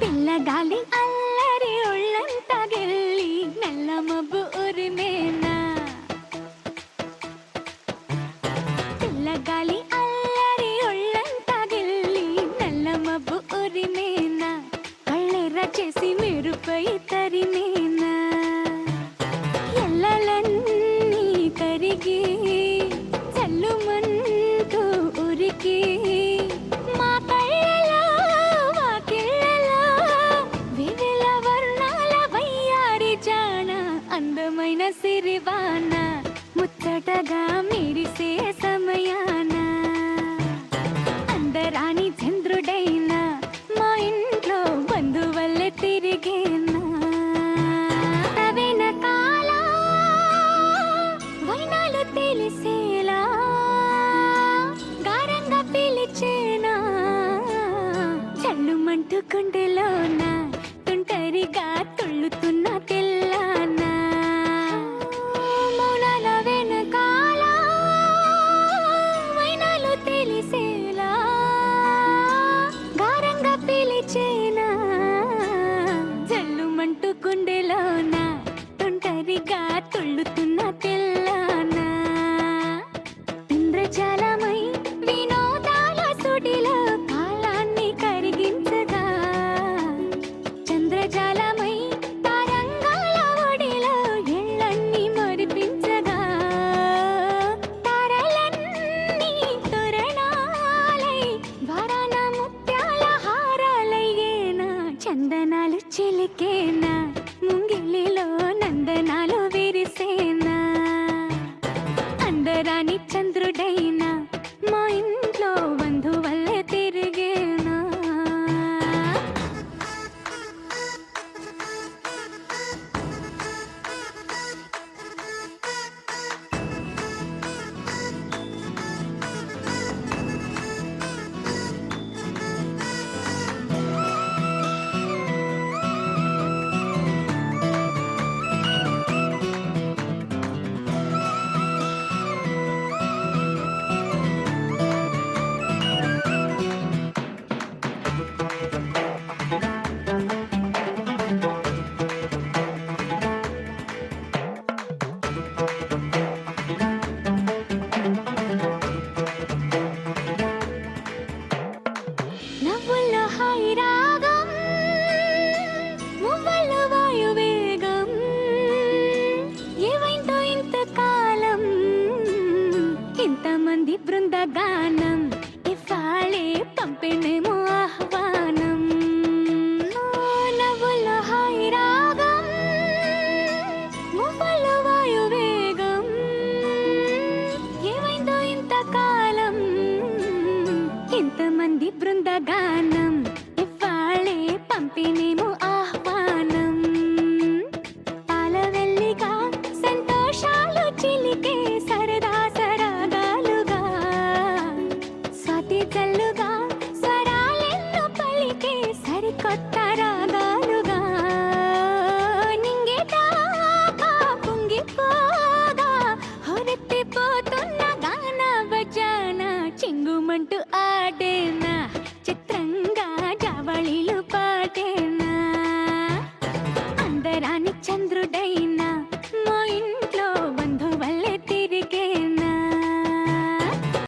పిల్లగాలి అల్లరి ఒళ్ళంతా గెల్లి నల్ల మబ్బు ఉరిమేనా. పిల్లగాలి అల్లరి ఒళ్ళంతా గెల్లి నల్ల మబ్బు ఉరిమేనా. కళ్ళెర్ర చేసి మెరుపై తరిమేనా. ఎల్లలన్నీ కరిగి చల్లుమంటూ ఉరికి మా కళ్ళలో వాకిళ్ళలో వివిల వర్ణాల వయ్యారి జాణ అందమైన సిరివాన ముచ్చటగా మెరిసే సమయాన అందరాని చంద్రుడైనా మా ఇంట్లో బంధువల్లే తిరిగేనా. వెనకాల వైనాలు తెలిసేలా గారంగా పిలిచేనా. చల్లుమంటూ గుండెలోన తుంటరిగా తుళ్ళుతున్న తెల్లానా. మౌనాల వెనకాల వైనాలు తెలిసేలా గారంగా పిలిచేనా. జల్లుమంటూ గుండెలోన తుంటరిగా తుళ్ళుతున్న తెల్లానా. ఇంద్రజాలమై వినోదాల సుడిలో కాలాన్ని కరిగించగా చంద్రజాలమై తరంగాల ఒడిలో ఎళ్ళన్నీ మరిపించగా తారలన్నీ తోరణాలై వరాన ముత్యాల హారాలయ్యేనా. చందనాలు చిలికేనా ముంగిలిలో నందనాలు విరిసేనా. అందరాని చంద్రుడైనా మా ఇంట్లో బంధువల్లే తిరిగేనా. నవ్వుల్లో హాయి రాగం మువ్వల్లో వాయువేగం ఏవైందో ఇంతకాలం ఇంతమంది బృందగానం ఇవాళే పంపిణేమో ఆహ్వానం. నవ్వుల్లో హాయి రాగం మువ్వల్లో వాయువేగం ఏవైందో ఇంతకాలం ఇంతమంది బృందగానం ఇవాళే పంపిణేమో ఆహ్వానం. పాలవెల్లిగా సంతోషాలు చిలికే సరదా సరాగాలుగా స్వాతి జల్లుగా స్వరాలెన్నో పలికే సరికొత్త రాగాలుగా నింగిదాకా పొంగిపోగా హొరెత్తిపోతున్న గాన బజాన చింగుమంటూ ఆడేనా. చిత్రంగా జావళిలు పాటేనా. అందరాని చంద్రుడైనా